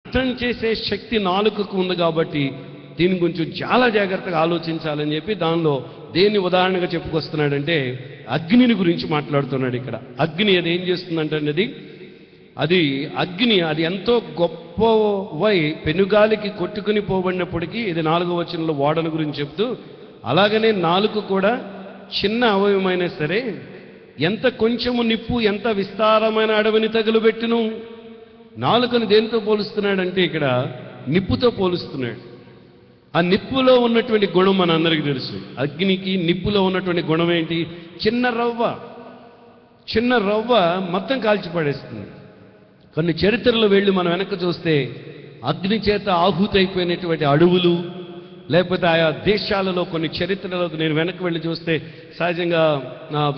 నష్టం చేసే శక్తి నాలుకకు ఉంది కాబట్టి దీని గురించి చాలా జాగ్రత్తగా ఆలోచించాలని చెప్పి దానిలో దేన్ని ఉదాహరణగా చెప్పుకొస్తున్నాడంటే అగ్నిని గురించి మాట్లాడుతున్నాడు ఇక్కడ. అగ్ని అది ఏం చేస్తుందంటే అది అగ్ని అది ఎంతో గొప్పవై పెనుగాలికి కొట్టుకుని పోబడినప్పటికీ, ఇది 4వ వచనంలో ఓడల గురించి చెప్తూ, అలాగనే నాలుక కూడా చిన్న అవయవమైనా సరే ఎంత కొంచెము నిప్పు ఎంత విస్తారమైన అడవిని తగులుబెట్టును. నాలుకను దేనితో పోలుస్తున్నాడంటే ఇక్కడ నిప్పుతో పోలుస్తున్నాడు. ఆ నిప్పులో ఉన్నటువంటి గుణం మన అందరికీ తెలుసు. అగ్నికి నిప్పులో ఉన్నటువంటి గుణం ఏంటి? చిన్న రవ్వ మొత్తం కాల్చిపడేస్తుంది. కొన్ని చరిత్రలో వెళ్ళి మనం వెనక్కి చూస్తే అగ్ని చేత ఆహుతైపోయినటువంటి అడవులు, లేకపోతే ఆయా దేశాలలో కొన్ని చరిత్రలకు నేను వెనక్కి వెళ్ళి చూస్తే సహజంగా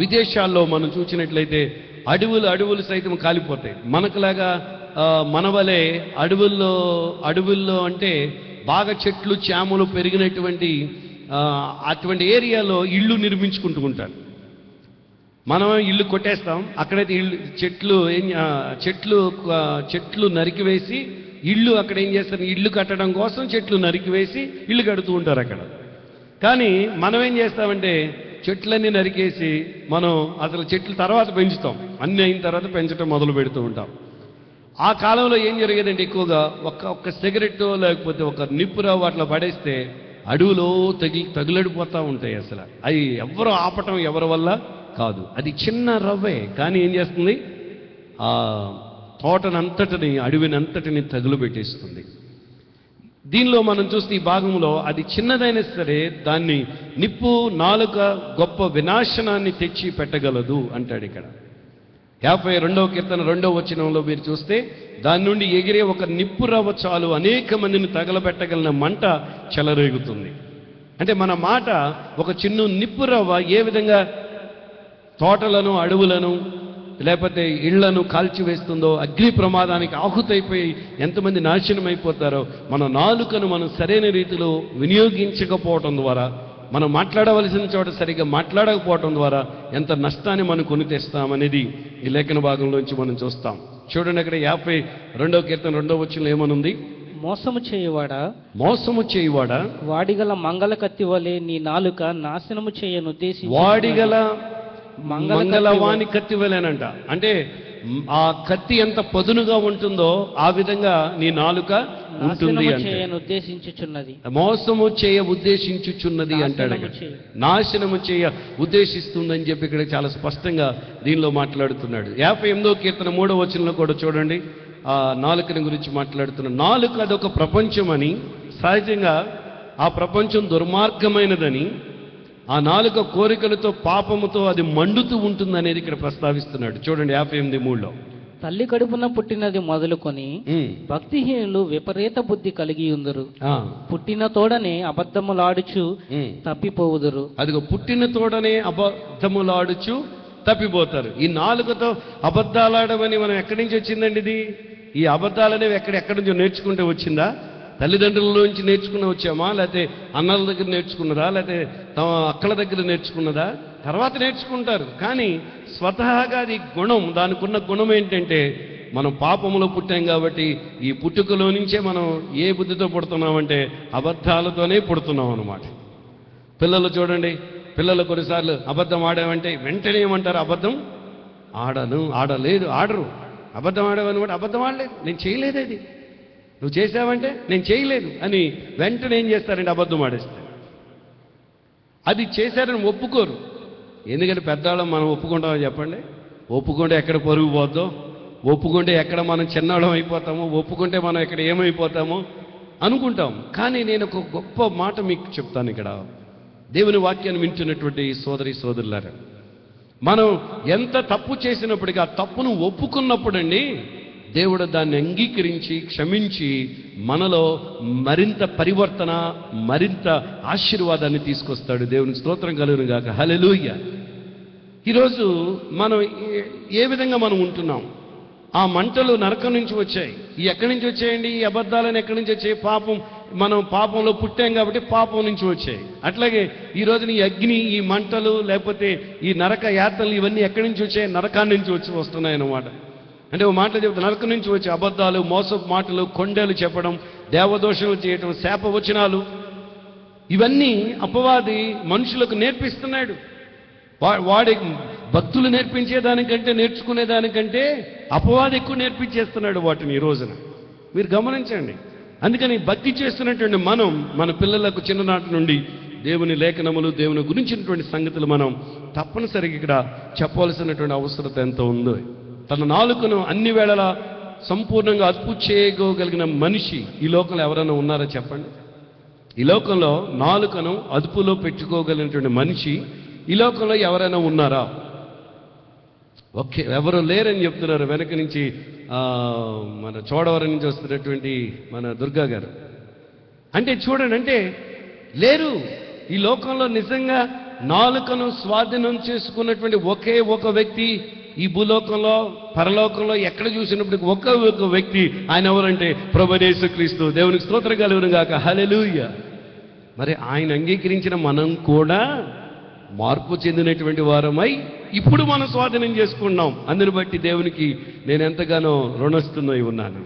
విదేశాల్లో మనం చూసినట్లయితే అడవులు సైతం కాలిపోతాయి. మనకులాగా మన వలె అడవుల్లో అంటే బాగా చెట్లు చేమలు పెరిగినటువంటి అటువంటి ఏరియాలో ఇళ్ళు నిర్మించుకుంటూ ఉంటారు. మనం ఇల్లు కొట్టేస్తాం, అక్కడైతే చెట్లు నరికివేసి ఇళ్ళు అక్కడ ఏం చేస్తారు, ఇల్లు కట్టడం కోసం చెట్లు నరికివేసి ఇల్లు కడుతూ ఉంటారు అక్కడ. కానీ మనం ఏం చేస్తామంటే చెట్లన్నీ నరికేసి మనం అసలు చెట్లు తర్వాత పెంచుతాం, అన్నీ అయిన తర్వాత పెంచడం మొదలు పెడుతూ ఉంటాం. ఆ కాలంలో ఏం జరిగేదంటే ఎక్కువగా ఒక్క సిగరెట్ లేకపోతే ఒక నిప్పురావు అట్లా పడేస్తే అడవులో తగులడిపోతూ ఉంటాయి. అసలు అది ఎవరు ఆపటం ఎవరి వల్ల కాదు. అది చిన్న రవ్వే, కానీ ఏం చేస్తుంది, ఆ తోటనంతటిని అడవినంతటిని తగులుబెట్టేస్తుంది. దీనిలో మనం చూస్తే ఈ భాగంలో అది చిన్నదైనా సరే దాన్ని నిప్పు నాలుక గొప్ప వినాశనాన్ని తెచ్చి పెట్టగలదు అంటాడు ఇక్కడ. 52వ కీర్తన 2వ వచనంలో మీరు చూస్తే దాని నుండి ఎగిరే ఒక నిప్పు రవ్వ చాలు అనేక మందిని తగలబెట్టగలిగిన మంట చెలరేగుతుంది. అంటే మన మాట ఒక చిన్న నిప్పు రవ్వ ఏ విధంగా తోటలను అడవులను లేకపోతే ఇళ్లను కాల్చివేస్తుందో, అగ్ని ప్రమాదానికి ఆహుతైపోయి ఎంతమంది నాశనం అయిపోతారో, మన నాలుకను మనం సరైన రీతిలో వినియోగించకపోవటం ద్వారా, మనం మాట్లాడవలసిన చోట సరిగ్గా మాట్లాడకపోవటం ద్వారా ఎంత నష్టాన్ని మనం కొని తెస్తామనేది ఈ లేఖన భాగంలోంచి మనం చూస్తాం. చూడండి అక్కడ 52వ కీర్తన 2వ వచనంలో ఏమనుంది? మోసము చేయువాడా వాడిగల మంగళ కత్తి వలె నీ నాలుక నాశనము చేయను ఉద్దేశించి. వాడిగల మంగళవాణి కత్తి వలెనంట. అంటే ఆ కత్తి ఎంత పదునుగా ఉంటుందో ఆ విధంగా నీ నాలుక ఉంటుంది అంటే ఉద్దేశించుచున్నది. మోసము చేయ ఉద్దేశించుచున్నది అంటాడు. నాశనము చేయ ఉద్దేశిస్తుందని చెప్పి ఇక్కడ చాలా స్పష్టంగా దీనిలో మాట్లాడుతున్నాడు. 58వ కీర్తన 3వ వచనంలో కూడా చూడండి ఆ నాలుకని గురించి మాట్లాడుతున్నాడు. నాలుక అదొక ప్రపంచం అని, సహజంగా ఆ ప్రపంచం దుర్మార్గమైనదని, ఆ నాలుక కోరికలతో పాపముతో అది మండుతూ ఉంటుంది అనేది ఇక్కడ ప్రస్తావిస్తున్నాడు. చూడండి 58:3లో, తల్లి కడుపున పుట్టినది మొదలుకొని భక్తిహీనులు విపరీత బుద్ధి కలిగి ఉందరు, పుట్టిన తోడనే అబద్ధములాడుచు తప్పిపోవుదురు. అదిగో పుట్టిన తోడనే అబద్ధములాడుచు తప్పిపోతారు. ఈ నాలుకతో అబద్ధాలాడమని మనం ఎక్కడి నుంచి వచ్చిందండి ఇది? ఈ అబద్ధాలనేవి ఎక్కడి నుంచో నేర్చుకుంటే వచ్చిందా? తల్లిదండ్రుల నుంచి నేర్చుకుని వచ్చామా, లేకపోతే అన్నల దగ్గర నేర్చుకున్నదా, లేకపోతే తమ అక్కల దగ్గర నేర్చుకున్నదా? తర్వాత నేర్చుకుంటారు. కానీ స్వతహాగా అది గుణం, దానికి ఉన్న గుణం ఏంటంటే మనం పాపంలో పుట్టాం కాబట్టి ఈ పుట్టుకలో నుంచే మనం ఏ బుద్ధితో పుడుతున్నామంటే అబద్ధాలతోనే పుడుతున్నాం అన్నమాట. పిల్లలు చూడండి, పిల్లలు కొన్నిసార్లు అబద్ధం ఆడామంటే వెంటనే ఏమంటారు? అబద్ధం ఆడరు. అబద్ధం ఆడావని కూడా అబద్ధం ఆడలేదు, నేను చేయలేదు, అది నువ్వు చేసావంటే నేను చేయలేదు అని వెంటనే ఏం చేస్తారంటే అబద్ధం ఆడేస్తారు. అది చేశారని ఒప్పుకోరు. ఎందుకంటే పెద్దవాళ్ళం మనం ఒప్పుకుంటామని చెప్పండి. ఒప్పుకుంటే ఎక్కడ పరుగు పోద్దో, ఒప్పుకుంటే ఎక్కడ మనం చిన్నవాళ్ళం అయిపోతామో, ఒప్పుకుంటే మనం ఎక్కడ ఏమైపోతామో అనుకుంటాం. కానీ నేను ఒక గొప్ప మాట మీకు చెప్తాను ఇక్కడ. దేవుని వాక్యాన్ని వింటున్నటువంటి సోదరులారా, మనం ఎంత తప్పు చేసినప్పటికీ ఆ తప్పును ఒప్పుకున్నప్పుడండి దేవుడు దాన్ని అంగీకరించి క్షమించి మనలో మరింత పరివర్తన, మరింత ఆశీర్వాదాన్ని తీసుకొస్తాడు. దేవుని స్తోత్రం కలుగును గాక. హల్లెలూయా. ఈరోజు మనం ఏ విధంగా మనం ఉంటున్నాం? ఆ మంటలు నరకం నుంచి వచ్చాయి. ఎక్కడి నుంచి వచ్చాయండి? ఈ అబద్ధాలను ఎక్కడి నుంచి వచ్చాయి? మనం పాపంలో పుట్టాం కాబట్టి పాపం నుంచి వచ్చాయి. అట్లాగే ఈ రోజున ఈ అగ్ని, ఈ మంటలు, లేకపోతే ఈ నరక యాతనలు ఇవన్నీ ఎక్కడి నుంచి వచ్చాయి? నరకాన్ని నుంచి వస్తున్నాయి అన్నమాట. అంటే ఓ మాటలు చెబుతా, నరకం నుంచి వచ్చే అబద్ధాలు, మోసపు మాటలు, కొండలు చెప్పడం, దేవదోషణలు చేయటం, శాపవచనాలు, ఇవన్నీ అపవాది మనుషులకు నేర్పిస్తున్నాడు. వాడి భక్తులు నేర్పించేదానికంటే, నేర్చుకునేదానికంటే అపవాది ఎక్కువ నేర్పించేస్తున్నాడు వాటిని ఈ రోజున. మీరు గమనించండి. అందుకని భక్తి చేస్తున్నటువంటి మనం మన పిల్లలకు చిన్ననాటి నుండి దేవుని లేఖనములు, దేవుని గురించినటువంటి సంగతులు మనం తప్పనిసరిగా ఇక్కడ చెప్పవలసినటువంటి అవసరత ఎంత ఉందో. తన నాలుకను అన్ని వేళలా సంపూర్ణంగా అదుపు చేయగలిగిన మనిషి ఈ లోకంలో ఎవరైనా ఉన్నారా చెప్పండి? ఈ లోకంలో నాలుకను అదుపులో పెట్టుకోగలిగినటువంటి మనిషి ఈ లోకంలో ఎవరైనా ఉన్నారా? ఓకే, ఎవరు లేరని చెప్తున్నారు. వెనక నుంచి మన చోడవరం నుంచి వస్తున్నటువంటి మన దుర్గా గారు. అంటే చూడండి, అంటే లేరు ఈ లోకంలో. నిజంగా నాలుకను స్వాధీనం చేసుకున్నటువంటి ఒకే ఒక వ్యక్తి ఈ భూలోకంలో, పరలోకంలో ఎక్కడ చూసినప్పుడు ఒక వ్యక్తి, ఆయన ఎవరంటే ప్రభువైన యేసుక్రీస్తు. దేవునికి స్తోత్రం కలుగును గాక, హల్లెలూయా. మరి ఆయన అంగీకరించిన మనం కూడా మార్పు చెందినటువంటి వారమై ఇప్పుడు మనం స్వాధీనం చేసుకున్నాం. అందుని బట్టి దేవునికి నేను ఎంతగానో రుణస్తున్నై ఉన్నాను.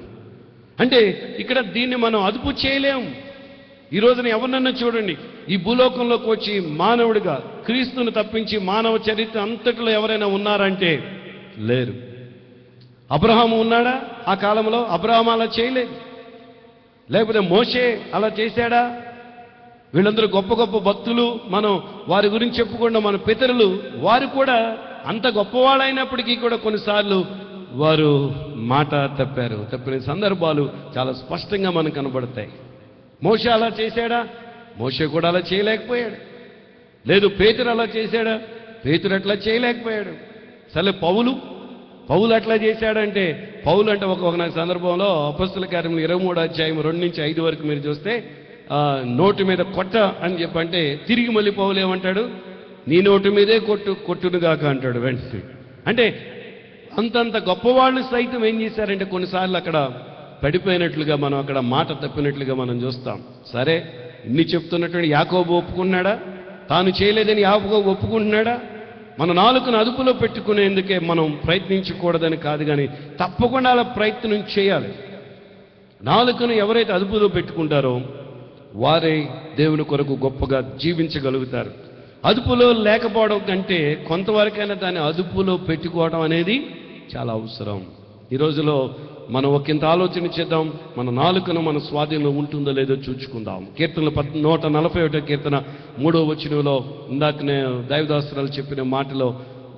అంటే ఇక్కడ దీన్ని మనం అదుపు చేయలేం. ఈ రోజున ఎవరినన్నా చూడండి, ఈ భూలోకంలోకి వచ్చి మానవుడిగా క్రీస్తును తప్పించి మానవ చరిత్ర అంతటిలో ఎవరైనా ఉన్నారంటే లేరు. అబ్రహాము ఉన్నాడా ఆ కాలంలో? అబ్రహాము అలా చేయలేదు. లేకపోతే మోషే అలా చేశాడా? వీళ్ళందరూ గొప్ప గొప్ప భక్తులు, మనం వారి గురించి చెప్పుకున్న మన పితరులు, వారు కూడా అంత గొప్పవాళ్ళైనప్పటికీ కూడా కొన్నిసార్లు వారు మాట తప్పిన సందర్భాలు చాలా స్పష్టంగా మనకు కనబడతాయి. మోషే అలా చేశాడా? మోషే కూడా అలా చేయలేకపోయాడు. లేదు పేతురు అలా చేశాడా? పేతురు అట్లా చేయలేకపోయాడు. సరే పౌలు అట్లా చేశాడంటే, పౌలు అంటే ఒక సందర్భంలో అపొస్తలుల కార్యములు 23వ అధ్యాయం 2 నుంచి 5 వరకు మీరు చూస్తే, నోటి మీద కొట్ట అని చెప్పంటే తిరిగి మళ్ళీ పౌలు ఏమంటాడు? నీ నోటి మీదే కొట్టునుగాక అంటాడు వెంటనే. అంటే అంతంత గొప్పవాళ్ళు సైతం ఏం చేశారంటే కొన్నిసార్లు అక్కడ పడిపోయినట్లుగా, మనం అక్కడ మాట తప్పినట్లుగా మనం చూస్తాం. సరే, ఇన్ని చెప్తున్నటువంటి యాకోబు ఒప్పుకున్నాడా? తాను చేయలేదని యాకోబు ఒప్పుకుంటున్నాడా? మన నాలుకను అదుపులో పెట్టుకునేందుకే మనం ప్రయత్నించకూడదని కాదు, కానీ తప్పకుండా అలా ప్రయత్నం చేయాలి. నాలుకను ఎవరైతే అదుపులో పెట్టుకుంటారో వారే దేవుని కొరకు గొప్పగా జీవించగలుగుతారు. అదుపులో లేకపోవడం కంటే కొంతవరకైనా దాన్ని అదుపులో పెట్టుకోవడం అనేది చాలా అవసరం. ఈ రోజులో మనం ఒకంత ఆలోచన చేద్దాం. మన నాలుకను మన స్వాధీనంలో ఉంటుందో లేదో చూచుకుందాం. కీర్తనలు 141 కీర్తన 3వ వచనంలో ఇందాకనే దైవదాసురాలు చెప్పిన మాటలో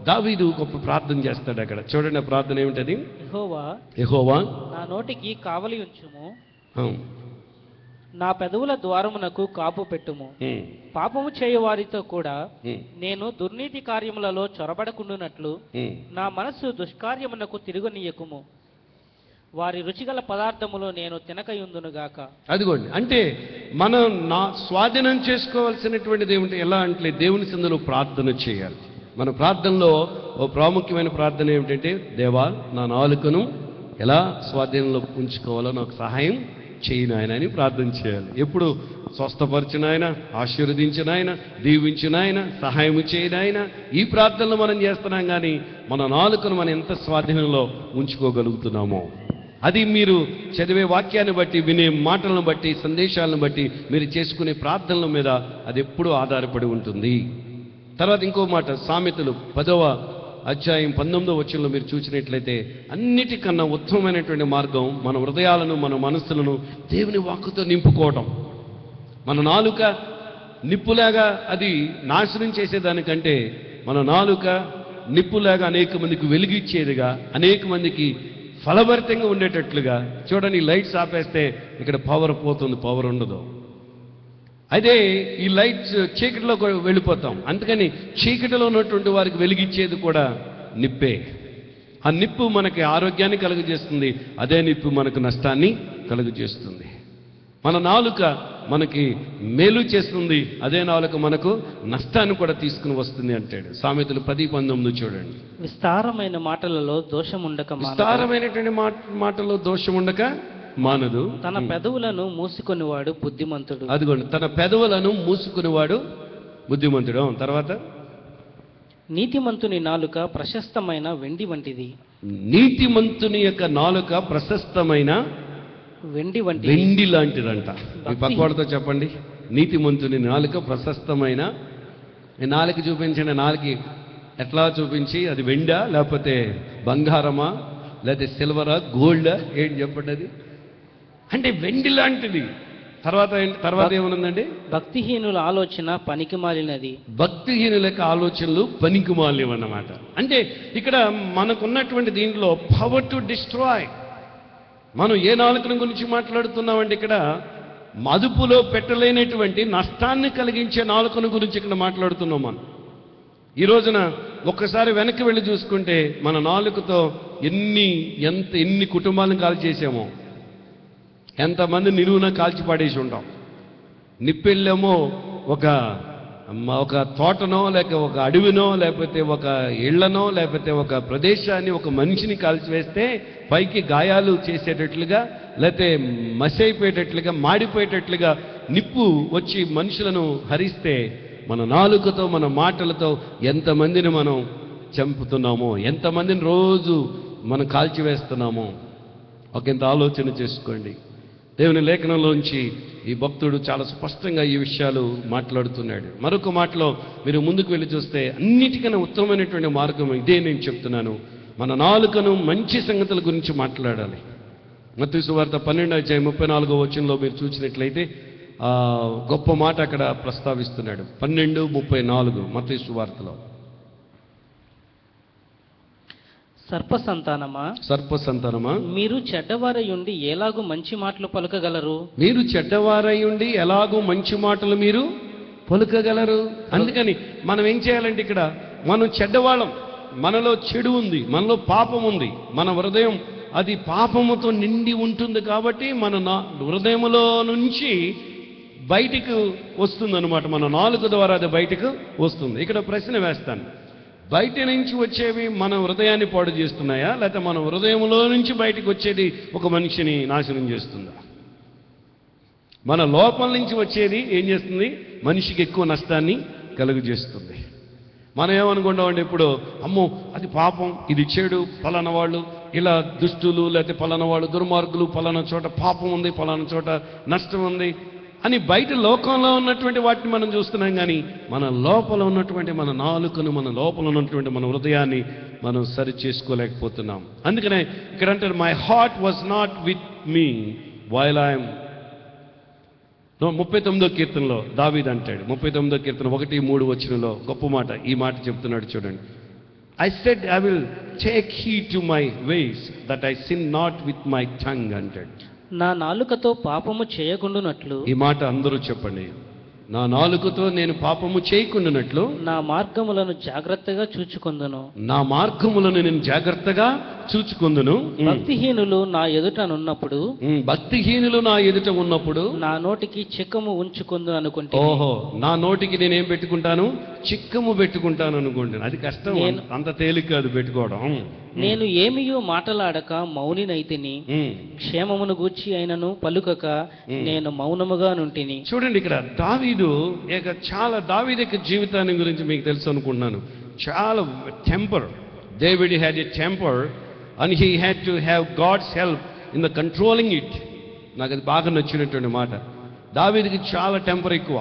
దావీదు గొప్ప ప్రార్థన చేస్తాడు. అక్కడ చూడండి, ఆ ప్రార్థన ఏమిటది? యెహోవా నా నోటికి కావలి ఉంచుము, నా పెదవుల ద్వారమునకు కాపు పెట్టుము. పాపము చేయవారితో కూడా నేను దుర్నీతి కార్యములలో చొరబడకుండునట్లు నా మనస్సు దుష్కార్యమునకు తిరుగునీయకుము. వారి రుచిగల పదార్థములో నేను తినకయుందునుగాక. అదిగోండి, అంటే మనం స్వాధీనం చేసుకోవాల్సినటువంటిది ఏమిటి? ఎలా అంటే దేవుని సందులో ప్రార్థన చేయాలి. మన ప్రార్థనలో ఓ ప్రాముఖ్యమైన ప్రార్థన ఏమిటంటే, దేవా నా నాలుకను ఎలా స్వాధీనంలో ఉంచుకోవాలో నాకు సహాయం చేయను ఆయన అని ప్రార్థన చేయాలి. ఎప్పుడు స్వస్థపరిచిన ఆయన, ఆశీర్వదించిన ఆయన, దీవించిన ఆయన, సహాయం చేయని ఆయన, ఈ ప్రార్థనలు మనం చేస్తున్నాం. కానీ మన నాలుకను మనం ఎంత స్వాధీనంలో ఉంచుకోగలుగుతున్నామో అది మీరు చదివే వాక్యాన్ని బట్టి, వినే మాటలను బట్టి, సందేశాలను బట్టి, మీరు చేసుకునే ప్రార్థనల మీద అది ఎప్పుడూ ఆధారపడి ఉంటుంది. తర్వాత ఇంకో మాట, సామెతలు 10వ అధ్యాయం 19వ వచనంలో మీరు చూసినట్లయితే, అన్నిటికన్నా ఉత్తమమైనటువంటి మార్గం మన హృదయాలను, మన మనస్సులను దేవుని వాక్కుతో నింపుకోవటం. మన నాలుక నిప్పులాగా అది నాశనం చేసేదానికంటే మన నాలుక నిప్పులాగా అనేక మందికి వెలుగిచ్చేదిగా, అనేక మందికి ఫలభరితంగా ఉండేటట్లుగా. చూడండి, లైట్స్ ఆపేస్తే ఇక్కడ పవర్ పోతుంది, పవర్ ఉండదు. అదే ఈ లైట్స్ చీకటిలో వెళ్ళిపోతాం. అందుకని చీకటిలో ఉన్నటువంటి వారికి వెలిగించేది కూడా నిప్పే. ఆ నిప్పు మనకి ఆరోగ్యాన్ని కలుగజేస్తుంది, అదే నిప్పు మనకు నష్టాన్ని కలుగజేస్తుంది. మన నాలుక మనకి మేలు చేస్తుంది, అదే నాలుక మనకు నష్టాన్ని కూడా తీసుకుని వస్తుంది అంటాడు. సామెతలు 10:19 చూడండి. విస్తారమైన మాటలలో దోషం ఉండక, విస్తారమైనటువంటి మాటలో దోషం ఉండక మానదు. తన పెదవులను మూసుకునేవాడు బుద్ధిమంతుడు. అదిగోండి, తన పెదవులను మూసుకునేవాడు బుద్ధిమంతుడు. తర్వాత నీతిమంతుని నాలుక ప్రశస్తమైన వెండి వంటిది, నీతిమంతుని యొక్క నాలుక ప్రశస్తమైన వెండి వంటి వెండి లాంటిదంట. మీ పక్కవాడితో చెప్పండి, నీతిమంతుని నాలుక ప్రశస్తమైన. ఈ నాలుక చూపించిన నాలుక ఎట్లా చూపించి, అది వెండా లేకపోతే బంగారమా లేకపోతే సిల్వరా గోల్డా ఏంటి చెప్పండి. అది అంటే వెండి లాంటిది. తర్వాత ఏమనుందండి? భక్తిహీనుల ఆలోచన పనికి మాలినది. భక్తిహీనుల యొక్క ఆలోచనలు పనికి మాలినవి అన్నమాట. అంటే ఇక్కడ మనకున్నటువంటి దీంట్లో పవర్ టు డిస్ట్రాయ్. మనం ఏ నాలుకల గురించి మాట్లాడుతున్నామంటే ఇక్కడ అదుపులో పెట్టలేనటువంటి నష్టాన్ని కలిగించే నాలుకను గురించి ఇక్కడ మాట్లాడుతున్నాం మనం. ఈ రోజున ఒక్కసారి వెనక్కి వెళ్ళి చూసుకుంటే మన నాలుకతో ఎన్ని కుటుంబాలను కాల్చేసామో, ఎంతమంది నిలువున కాల్చి పడేసి ఉంటాం. నిప్పెళ్ళేమో ఒక తోటనో లేక ఒక అడవినో లేకపోతే ఒక ఇళ్లనో లేకపోతే ఒక ప్రదేశాన్ని ఒక మనిషిని కాల్చివేస్తే పైకి గాయాలు చేసేటట్లుగా లేకపోతే మసైపోయేటట్లుగా మాడిపోయేటట్లుగా నిప్పు వచ్చి మనుషులను హరిస్తే మన నాలుకతో మన మాటలతో ఎంతమందిని మనం చంపుతున్నామో, ఎంతమందిని రోజు మనం కాల్చివేస్తున్నామో ఒకంత ఆలోచన చేసుకోండి. దేవుని లేఖనంలోంచి ఈ భక్తుడు చాలా స్పష్టంగా ఈ విషయాలు మాట్లాడుతున్నాడు. మరొక మాటలో మీరు ముందుకు వెళ్ళి చూస్తే అన్నిటికన్నా ఉత్తమమైనటువంటి మార్గం ఇదే నేను చెప్తున్నాను. మన నాలుకను మంచి సంగతుల గురించి మాట్లాడాలి. మత్తయి సువార్త 12:34 మీరు చూసినట్లయితే గొప్ప మాట అక్కడ ప్రస్తావిస్తున్నాడు. 12:34 మత్తయి సువార్తలో. సర్పసంతానమా, మీరు చెడ్డవారయుండి ఎలాగూ మంచి మాటలు పలుకగలరు? మీరు చెడ్డవారయుండి ఎలాగూ మంచి మాటలు మీరు పలుకగలరు. అందుకని మనం ఏం చేయాలంటే ఇక్కడ మనం చెడ్డవాళ్ళం, మనలో చెడు ఉంది, మనలో పాపం ఉంది, మన హృదయం అది పాపముతో నిండి ఉంటుంది. కాబట్టి మన హృదయంలో నుంచి బయటికి వస్తుందన్నమాట. మన నాలుక ద్వారా అది బయటకు వస్తుంది. ఇక్కడ ప్రశ్న వేస్తాను, బయట నుంచి వచ్చేవి మన హృదయాన్ని పాడు చేస్తున్నాయా, లేకపోతే మన హృదయంలో నుంచి బయటకు వచ్చేది ఒక మనిషిని నాశనం చేస్తుందా? మన లోపల నుంచి వచ్చేది ఏం చేస్తుంది? మనిషికి ఎక్కువ నష్టాన్ని కలుగజేస్తుంది. మనం ఏమనుకుంటామంటే ఇప్పుడు, అమ్మో అది పాపం, ఇది చెడు, పలానా వాళ్ళు ఇలా దుష్టులు, లేకపోతే పలానా వాళ్ళు దుర్మార్గులు, పలానా చోట పాపం ఉంది, పలానా చోట నష్టం ఉంది అని బయట లోకంలో ఉన్నటువంటి వాటిని మనం చూస్తున్నాం. కానీ మన లోపల ఉన్నటువంటి మన నాలుకను, మన లోపల ఉన్నటువంటి మన హృదయాన్ని మనం సరి చేసుకోలేకపోతున్నాం. అందుకనే ఇక్కడ అంటారు, my heart was not with me while I am. 39వ కీర్తనలో దావీదు అంటాడు, 39వ కీర్తన 1:3 గొప్ప మాట, ఈ మాట చెప్తున్నాడు చూడండి. I said I will take heed to my ways that I sin not with my tongue అంటాడు. నా నాలుకతో పాపము చేయకుండునట్లు. ఈ మాట అందరూ చెప్పండి. నా నాలుకతో నేను పాపము చేయకుండానట్లు నా మార్గములను జాగ్రత్తగా చూచుకొందును. నా మార్గములను నేను జాగ్రత్తగా చూచుకొందును. భక్తిహీనులు నా ఎదుట ఉన్నప్పుడు నా నోటికి చిక్కము ఉంచుకుందు అనుకుంటే. ఓహో, నా నోటికి నేనేం పెట్టుకుంటాను? చిక్కము పెట్టుకుంటాను అనుకుంటాను. అది కష్టం, అంత తేలిక అది పెట్టుకోవడం. నేను ఏమియో మాటలాడక మౌనినైతిని, క్షేమమును గూర్చి అయినను పలుకక నేను మౌనముగా నుంటిని. చూడండి, ఇక్కడ దావీదు దావీదు యొక్క జీవితాన్ని గురించి మీకు తెలుసు అనుకుంటున్నాను. చాలా temper. David had a temper and he had to have God's help in the controlling it. నాకు అది బాగా నచ్చినటువంటి మాట. దావీదుకి చాలా టెంపర్ ఎక్కువ,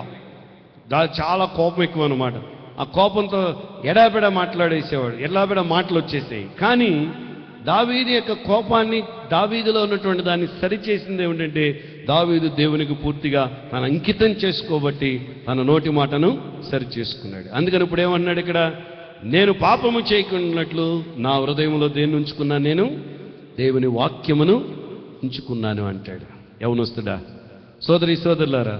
చాలా కోపం ఎక్కువ అన్నమాట. ఆ కోపంతో ఎడాపెడా మాట్లాడేసేవాడు, ఎడాపెడా మాటలు వచ్చేసాయి. కానీ దావీదు యొక్క కోపాన్ని, దావీదులో ఉన్నటువంటి దాన్ని సరిచేసింది ఏమిటంటే, దావీదు దేవునికి పూర్తిగా తన అంకితం చేసుకోబట్టి తన నోటి మాటను సరి చేసుకున్నాడు. అందుకని ఇప్పుడు ఏమన్నాడు ఇక్కడ, నేను పాపము చేయకున్నట్లు నా హృదయంలో దేన్ని ఉంచుకున్నాను? నేను దేవుని వాక్యమును ఉంచుకున్నాను అంటాడు. యవనస్తుడా, సోదరి సోదరులారా,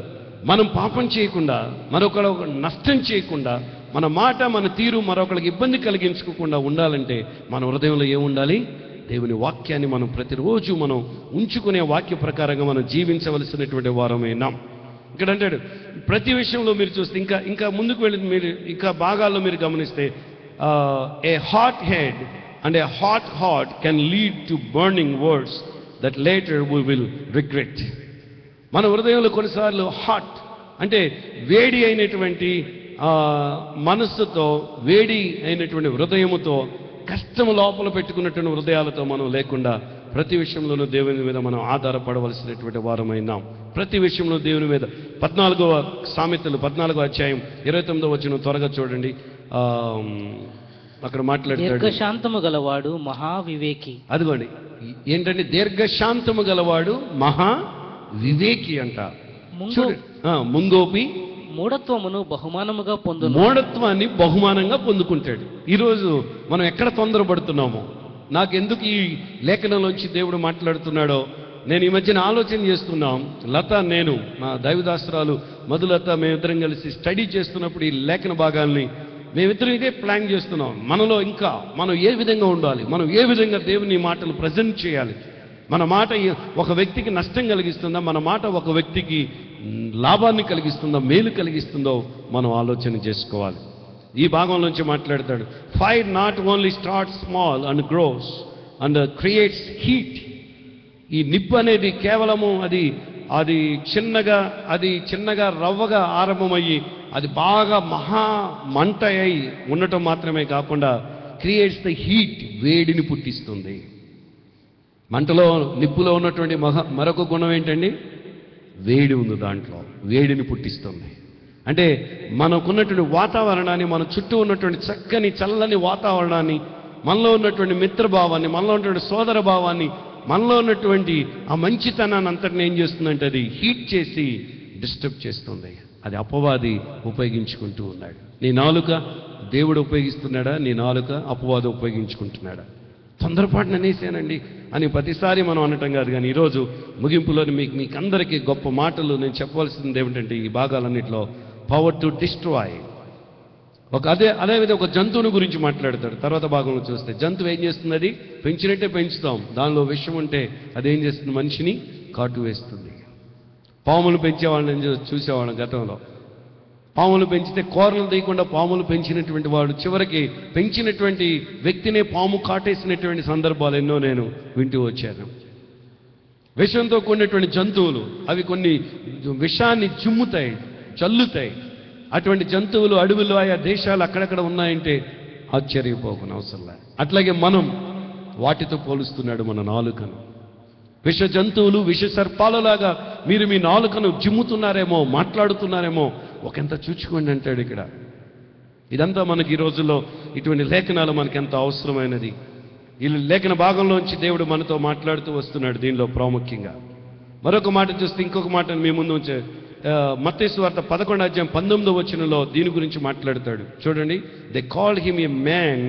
మనం పాపం చేయకుండా, మరొకరు నష్టం చేయకుండా, మన మాట మన తీరు మరొకరికి ఇబ్బంది కలిగించుకోకుండా ఉండాలంటే మన హృదయంలో ఏముండాలి? దేవుని వాక్యాన్ని మనం ప్రతిరోజు మనం ఉంచుకునే వాక్య ప్రకారంగా మనం జీవించవలసినటువంటి వారమైనాం. ఇక్కడ అంటాడు, ప్రతి విషయంలో మీరు చూస్తే ఇంకా ముందుకు వెళ్ళి మీరు ఇంకా భాగాల్లో మీరు గమనిస్తే, ఏ hot head and A hot heart can lead to burning words that later we will regret. మన హృదయంలో కొన్నిసార్లు హాట్ అంటే వేడి అయినటువంటి మనస్సుతో, వేడి అయినటువంటి హృదయముతో కష్టం లోపల పెట్టుకున్నటువంటి హృదయాలతో మనం లేకుండా ప్రతి విషయంలోనూ దేవుని మీద మనం ఆధారపడవలసినటువంటి వారమైనాం. ప్రతి విషయంలో దేవుని మీద 14వ సామెతలు 14వ అధ్యాయం 29వ వచనం త్వరగా చూడండి. అక్కడ మాట్లాడతాడు, దీర్ఘశాంతము గలవాడు మహా వివేకి. అదిగోండి ఏంటంటే దీర్ఘశాంతము గలవాడు మహా వివేకి అంట. ముంగోపి మూఢత్వమును బహుమానముగా పొందు, మూఢత్వాన్ని బహుమానంగా పొందుకుంటాడు. ఈరోజు మనం ఎక్కడ తొందరపడుతున్నామో, నాకెందుకు ఈ లేఖనంలోంచి దేవుడు మాట్లాడుతున్నాడో నేను ఈ మధ్యన ఆలోచన చేస్తున్నాం. లత, నేను, మా దైవదాస్త్రాలు మధులత, మేమిద్దరం కలిసి స్టడీ చేస్తున్నప్పుడు ఈ లేఖన భాగాల్ని మేమిద్దరం ఇదే ప్లాన్ చేస్తున్నాం. మనలో ఇంకా మనం ఏ విధంగా ఉండాలి, మనం ఏ విధంగా దేవుని మాటలు ప్రజెంట్ చేయాలి, మన మాట ఒక వ్యక్తికి నష్టం కలిగిస్తుందా, మన మాట ఒక వ్యక్తికి లాభాన్ని కలిగిస్తుందో, మేలు కలిగిస్తుందో మనం ఆలోచన చేసుకోవాలి. ఈ భాగంలోంచి మాట్లాడతాడు, fire not only start small and grows and creates heat. ఈ నిప్పు అనేది కేవలము అది చిన్నగా రవ్వగా ఆరంభమయ్యి అది బాగా మహా మంట అయి ఉండటం మాత్రమే కాకుండా క్రియేట్స్ ద హీట్, వేడిని పుట్టిస్తుంది. మంటలో, నిప్పులో ఉన్నటువంటి మరొక గుణం ఏంటండి? వేడి ఉంది, దాంట్లో వేడిని పుట్టిస్తుంది. అంటే మనకున్నటువంటి వాతావరణాన్ని, మన చుట్టూ ఉన్నటువంటి చక్కని చల్లని వాతావరణాన్ని, మనలో ఉన్నటువంటి మిత్రభావాన్ని, మనలో ఉన్నటువంటి సోదర భావాన్ని, మనలో ఉన్నటువంటి ఆ మంచితనాన్ని అంతటిని ఏం చేస్తుందంటే అది హీట్ చేసి డిస్టర్బ్ చేస్తుంది. అది అపవాది ఉపయోగించుకుంటూ ఉన్నాడు. నీ నాలుక దేవుడు ఉపయోగిస్తున్నాడా, నీ నాలుక అపవాది ఉపయోగించుకుంటున్నాడా? తొందరపాటున అనేసానండి అని ప్రతిసారి మనం అనటం కాదు, కానీ ఈరోజు ముగింపులోని మీకు అందరికీ గొప్ప మాటలు నేను చెప్పవలసింది ఏమిటంటే, ఈ భాగాలన్నింటిలో పవర్ టు డిస్ట్రాయ్. అదేవిధంగా ఒక జంతువుని గురించి మాట్లాడతాడు. తర్వాత భాగంలో చూస్తే జంతువు ఏం చేస్తుంది? అది పెంచినట్టే పెంచుతాం, దానిలో విషం ఉంటే అదేం చేస్తుంది? మనిషిని కాటు వేస్తుంది. పాములు పెంచేవాళ్ళని చూసేవాళ్ళం గతంలో. పాములు పెంచితే కూరలు తీయకుండా పాములు పెంచినటువంటి వాడు చివరికి పెంచినటువంటి వ్యక్తినే పాము కాటేసినటువంటి సందర్భాలు ఎన్నో నేను వింటూ వచ్చాను. విషంతో కూడినటువంటి జంతువులు అవి కొన్ని విషాన్ని చిమ్ముతాయి, చల్లుతాయి. అటువంటి జంతువులు అడవుల్లో ఆయా దేశాలు అక్కడక్కడ ఉన్నాయంటే ఆశ్చర్యపోకుండా అవసరంలే. అట్లాగే మనం వాటితో పోలుస్తున్నాడు మన నాలుకను. విష జంతువులు, విష సర్పాలలాగా మీరు మీ నాలుకను జిమ్ముతున్నారేమో, మాట్లాడుతున్నారేమో, ఒకంత చూచుకోండి అంటాడు ఇక్కడ. ఇదంతా మనకి ఈ రోజుల్లో ఇటువంటి లేఖనాలు మనకి ఎంత అవసరమైనది. ఈ లేఖన భాగంలోంచి దేవుడు మనతో మాట్లాడుతూ వస్తున్నాడు. దీనిలో ప్రాముఖ్యంగా మరొక మాట చూస్తే, ఇంకొక మాటను మీ ముందు ఉంచే మత్తయి సువార్త 11వ అధ్యాయం 19వ వచనంలో దీని గురించి మాట్లాడతాడు. చూడండి, they called him a man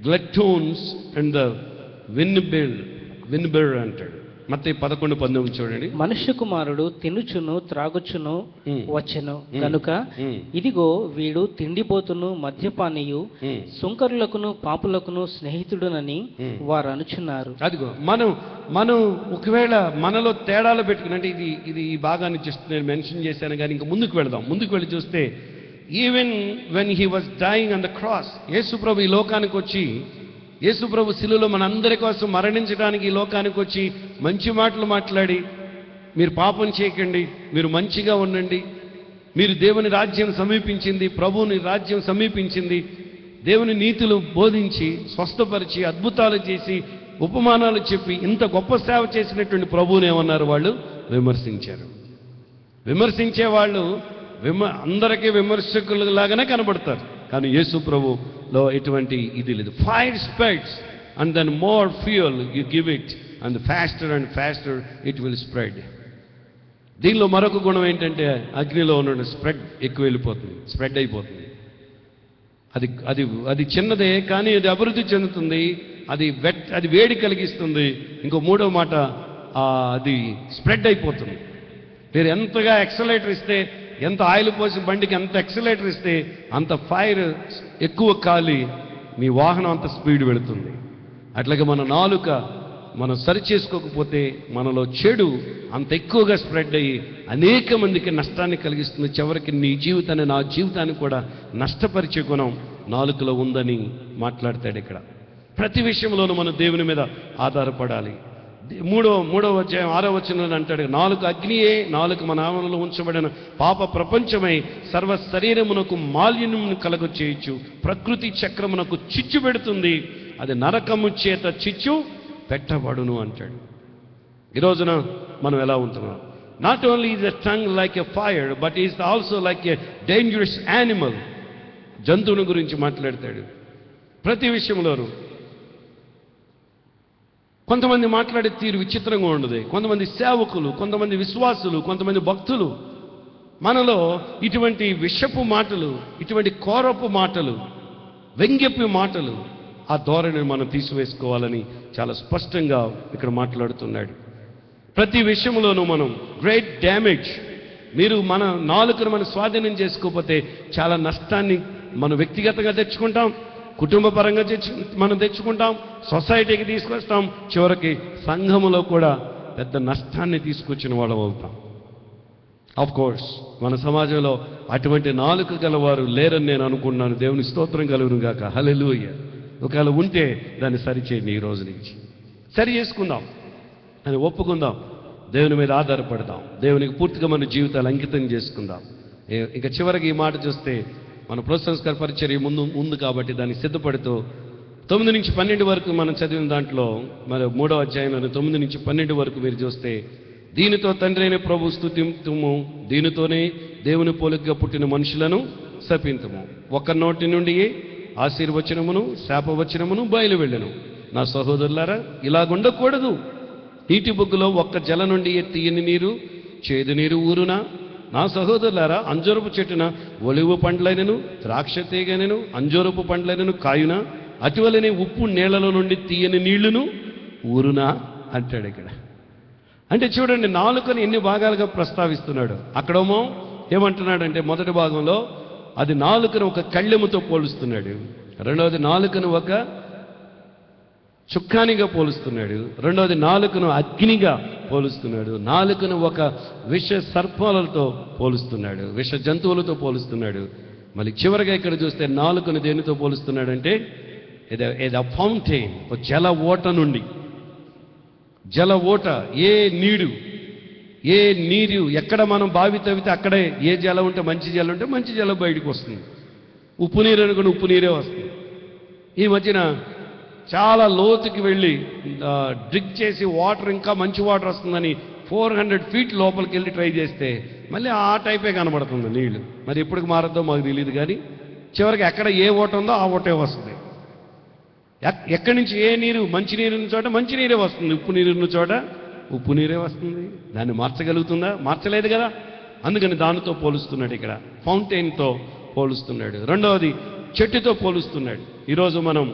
gluttons and the winebibber అంటాడు. మత్తయి 11:19 చూడండి. మనుష్య కుమారుడు తినుచును త్రాగుచును వచ్చెను కనుక ఇదిగో వీడు తిండిపోతును మద్యపానీయు సుంకరులకును పాపులకును స్నేహితుడునని వారు అనుచున్నారు. అదిగో మనం ఒకవేళ మనలో తేడాలు పెట్టుకుని, అంటే ఇది ఈ భాగాన్ని జస్ట్ నేను మెన్షన్ చేశాను, కానీ ఇంకా ముందుకు వెళ్ళి చూస్తే, even when he was dying on the cross, యేసుప్రభు ఈ లోకానికి వచ్చి, యేసుప్రభు శిలువలో మనందరి కోసం మరణించడానికి ఈ లోకానికి వచ్చి మంచి మాటలు మాట్లాడి, మీరు పాపం చేయకండి, మీరు మంచిగా ఉండండి, మీరు దేవుని రాజ్యం సమీపించింది, ప్రభువుని రాజ్యం సమీపించింది, దేవుని నీతులు బోధించి స్వస్థపరిచి అద్భుతాలు చేసి ఉపమానాలు చెప్పి ఇంత గొప్ప సేవ చేసినటువంటి ప్రభువుని ఏమన్నారు? వాళ్ళు విమర్శించారు. విమర్శించే వాళ్ళు అందరికీ విమర్శకులాగానే కనబడతారు, కానీ యేసు ప్రభులో ఎటువంటి ఇది లేదు. Fire spreads and then more fuel you give it and faster it will spread. దీనిలో మరొక గుణం ఏంటంటే, అగ్నిలో ఉన్న స్ప్రెడ్ అయిపోతుంది. అది చిన్నదే, కానీ అది అభివృద్ధి చెందుతుంది, అది వేడి కలిగిస్తుంది. ఇంకో మూడో మాట, అది స్ప్రెడ్ అయిపోతుంది. మీరు ఎంతగా ఎక్సలేటర్ ఇస్తే, ఎంత ఆయిల్ పోసి బండికి ఎంత ఎక్సలేటర్ ఇస్తే అంత ఫైర్ ఎక్కువ కాలి మీ వాహనం అంత స్పీడ్ వెళుతుంది. అట్లాగే మన నాలుక మనం సరి చేసుకోకపోతే మనలో చెడు అంత ఎక్కువగా స్ప్రెడ్ అయ్యి అనేక మందికి నష్టాన్ని కలిగిస్తుంది. చివరికి నీ జీవితాన్ని, నా జీవితాన్ని కూడా నష్టపరిచే గుణం నాలుకలో ఉందని మాట్లాడతాడు ఇక్కడ. ప్రతి విషయంలోనూ మనం దేవుని మీద ఆధారపడాలి. మూడో అధ్యాయం 6వ వచనంలో అంటాడు, నాలుక అగ్నియే, నాలుక మన ఆవరణలో ఉంచబడిన పాప ప్రపంచమై సర్వ శరీరమునకు మాలిన్యమును కలుగ చేయొచ్చు, ప్రకృతి చక్రమునకు చిచ్చు పెడుతుంది, అది నరకము చేత చిచ్చు పెట్టబడును అంటాడు. ఈ రోజున మనం ఎలా ఉంటున్నాం? Not only is a tongue like a fire, but is also like a dangerous animal. జంతువుని గురించి మాట్లాడతాడు ప్రతి విషయంలోనూ. కొంతమంది మాట్లాడే తీరు విచిత్రంగా ఉండదు. కొంతమంది సేవకులు, కొంతమంది విశ్వాసులు, కొంతమంది భక్తులు మనలో ఇటువంటి విషపు మాటలు, ఇటువంటి కోరపు మాటలు, వ్యంగ్యపు మాటలు, ఆ ధోరణిని మనం తీసివేసుకోవాలని చాలా స్పష్టంగా ఇక్కడ మాట్లాడుతున్నాడు. ప్రతి విషయంలోనూ మనం గ్రేట్ డ్యామేజ్. మీరు మన నాలుకను మనం స్వాధీనం చేసుకోకపోతే చాలా నష్టాన్ని మనం వ్యక్తిగతంగా తెచ్చుకుంటాం, కుటుంబ పరంగా మనం తెచ్చుకుంటాం, సొసైటీకి తీసుకొస్తాం, చివరికి సంఘములో కూడా పెద్ద నష్టాన్ని తీసుకొచ్చిన వాళ్ళం అవుతాం. ఆఫ్ కోర్స్ మన సమాజంలో అటువంటి నాలుక గలవారు లేరని నేను అనుకుంటున్నాను. దేవుని స్తోత్రం కలుగును గాక. హల్లెలూయా. ఒకవేళ ఉంటే దాన్ని సరిచేయండి. ఈ రోజు నుంచి సరి చేసుకుందాం, అని ఒప్పుకుందాం, దేవుని మీద ఆధారపడదాం, దేవునికి పూర్తిగా మన జీవితాలు అంకితం చేసుకుందాం. ఇంకా చివరికి ఈ మాట చూస్తే మన ప్రోత్సంస్కార పరిచర్య ముందు కాబట్టి దాన్ని సిద్ధపడుతూ 9 నుంచి 12 వరకు మనం చదివిన దాంట్లో మరి 3వ అధ్యాయంలో 9 నుంచి 12 వరకు మీరు చూస్తే, దీనితో తండ్రి అయిన ప్రభు స్తుతింతుము, దీనితోనే దేవుని పోలికగా పుట్టిన మనుషులను శపింతుము. ఒక్క నోటి నుండి ఆశీర్వచనమును శాపవచనమును బయలు వెళ్ళను. నా సహోదరులారా, ఇలాగుండకూడదు. నీటి బొగ్గులో ఒక్క జల నుండి తీయని నీరు చేదు నీరు ఊరునా? నా సహోదరులారా, అంజూరపు చెట్టున ఒలివ పండ్లైనను ద్రాక్ష తీగనను అంజూరపు పండ్లైనను కాయునా? అటువలనే ఉప్పు నీళ్లలో నుండి తీయని నీళ్లును ఊరునా అంటాడు ఇక్కడ. అంటే చూడండి, నాలుకని ఎన్ని భాగాలుగా ప్రస్తావిస్తున్నాడు. అక్కడేమో ఏమంటున్నాడంటే మొదటి భాగంలో అది నాలుకను ఒక కళ్ళెముతో పోలుస్తున్నాడు, రెండవది నాలుకను ఒక చుక్కానిగా పోలుస్తున్నాడు, రెండవది నాలుకను అగ్నిగా పోలుస్తున్నాడు, నాలుకను ఒక విష సర్పాలతో పోలుస్తున్నాడు, విష జంతువులతో పోలుస్తున్నాడు. మళ్ళీ చివరిగా ఇక్కడ చూస్తే నాలుకను దేనితో పోలుస్తున్నాడంటే ఇది ఫౌంటైన్, ఒక జల ఓట నుండి. జల ఓట, ఏ నీరు ఎక్కడ మనం బావి తవ్వితే అక్కడే ఏ జలం ఉంటే మంచి జలం ఉంటే మంచి జలం బయటకు వస్తుంది. ఉప్పు నీరు అనుకుని ఉప్పు నీరే వస్తుంది. ఈ మధ్యన చాలా లోతుకి వెళ్ళి డ్రిగ్ చేసి వాటర్ ఇంకా మంచి వాటర్ వస్తుందని 400 feet లోపలికి వెళ్ళి ట్రై చేస్తే మళ్ళీ ఆ టైపే కనబడుతుంది నీళ్లు. మరి ఎప్పటికి మారద్దో మాకు తెలియదు, కానీ చివరికి ఎక్కడ ఏ ఓట ఉందో ఆ ఓటే వస్తుంది. ఎక్కడి నుంచి ఏ నీరు, మంచి నీరు ఉన్న చోట మంచి నీరే వస్తుంది, ఉప్పు నీరు ఉన్న చోట ఉప్పు నీరే వస్తుంది. దాన్ని మార్చగలుగుతుందా? మార్చలేదు కదా. అందుకని దానితో పోలుస్తున్నాడు ఇక్కడ, ఫౌంటైన్తో పోలుస్తున్నాడు. రెండవది చెట్టుతో పోలుస్తున్నాడు. ఈరోజు మనం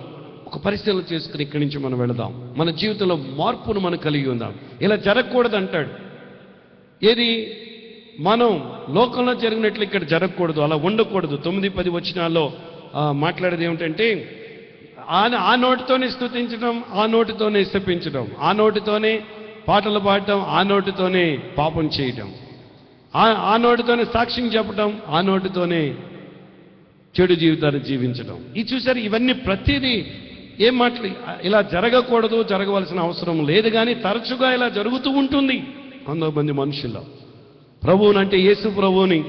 ఒక పరిశీలన చేసుకుని ఇక్కడి నుంచి మనం వెళదాం. మన జీవితంలో మార్పును మనం కలిగి ఉందాం. ఇలా జరగకూడదు అంటాడు. ఏది మనం లోకంలో జరిగినట్లు ఇక్కడ జరగకూడదు, అలా ఉండకూడదు. 9-10 వచనాల్లో మాట్లాడేది ఏమిటంటే, ఆ నోటితోనే స్తుతించడం, ఆ నోటితోనే శపించడం, ఆ నోటితోనే పాటలు పాడటం, ఆ నోటితోనే పాపం చేయటం, ఆ నోటితోనే సాక్ష్యం చెప్పటం, ఆ నోటితోనే చెడు జీవితాన్ని జీవించడం. ఇది చూసారు, ఇవన్నీ ప్రతిదీ ఏం మాటలు. ఇలా జరగకూడదు, జరగవలసిన అవసరం లేదు, కానీ తరచుగా ఇలా జరుగుతూ ఉంటుంది కొంతమంది మనుషుల్లో. ప్రభువుని అంటే యేసు ప్రభువుని,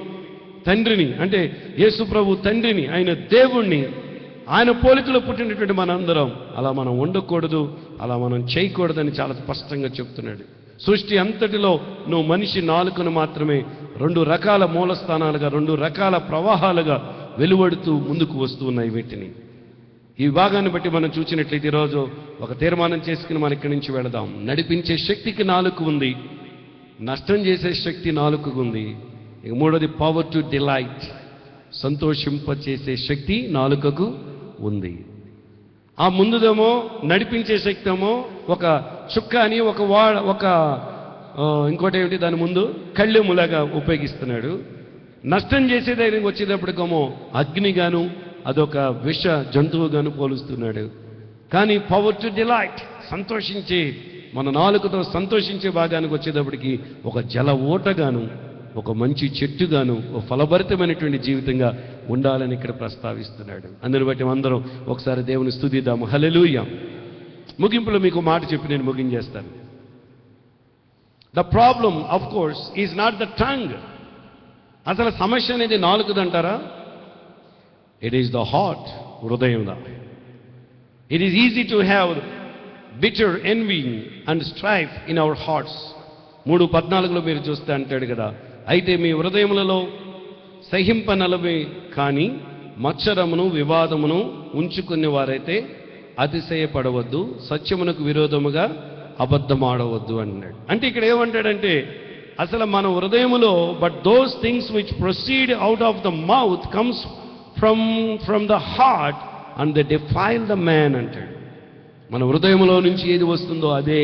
తండ్రిని అంటే యేసు ప్రభు తండ్రిని, ఆయన దేవుణ్ణి, ఆయన పోలికలో పుట్టినటువంటి మనందరం అలా మనం ఉండకూడదు, అలా మనం చేయకూడదని చాలా స్పష్టంగా చెప్తున్నాడు. సృష్టి అంతటిలో నువ్వు మనిషి నాలుకను మాత్రమే 2 రకాల మూలస్థానాలుగా, 2 రకాల ప్రవాహాలుగా వెలువడుతూ ముందుకు వస్తూ ఉన్నాయి. వీటిని ఈ భాగాన్ని బట్టి మనం చూసినట్లయితే ఈరోజు ఒక తీర్మానం చేసుకుని మనం ఇక్కడి నుంచి వెళదాం. నడిపించే శక్తికి నాలుక ఉంది, నష్టం చేసే శక్తి నాలుకకు ఉంది. ఇక మూడోది పవర్ టు డిలైట్, సంతోషింపచేసే శక్తి నాలుకకు ఉంది. ఆ ముందుదేమో నడిపించే శక్తి ఏమో ఒక చుక్క అని ఒక ఇంకోటి ఏమిటి దాని ముందు కళ్ళెములాగా ఉపయోగిస్తున్నాడు. నష్టం చేసే దగ్గరికి వచ్చేటప్పటికేమో అగ్నిగాను అదొక విష జంతువుగాను పోలుస్తున్నాడు. కానీ పవర్ టు డిలైట్, సంతోషించే, మన నాలుకతో సంతోషించే భాగానికి వచ్చేటప్పటికి ఒక జల ఓటగాను, ఒక మంచి చెట్టుగాను, ఒక ఫలభరితమైనటువంటి జీవితంగా ఉండాలని ఇక్కడ ప్రస్తావిస్తున్నాడు. అందుని బట్టి అందరం ఒకసారి దేవుని స్తుతిద్దాము. హల్లెలూయా. ముగింపులో మీకు మాట చెప్పి నేను ముగించేస్తాను. The problem of course is not the tongue. అసలు సమస్య అనేది నాలుగుదంటారా? ఇట్ ఈస్ ద హార్ట్, హృదయం. It is easy to have bitter envying and strife in our hearts. 3:14 మీరు చూస్తే అంటాడు కదా, అయితే మీ హృదయములలో సహింపనలవే కానీ మత్సరమును వివాదమును ఉంచుకునే వారైతే అతిశయపడవద్దు, సత్యమునకు విరోధముగా అబద్ధమాడవద్దు అన్నాడు. అంటే ఇక్కడ ఏమంటాడంటే అసలు మన హృదయములో but those things which proceed out of the mouth comes from the heart and they defile the man అంటాడు. మన హృదయంలో నుంచి ఏది వస్తుందో అదే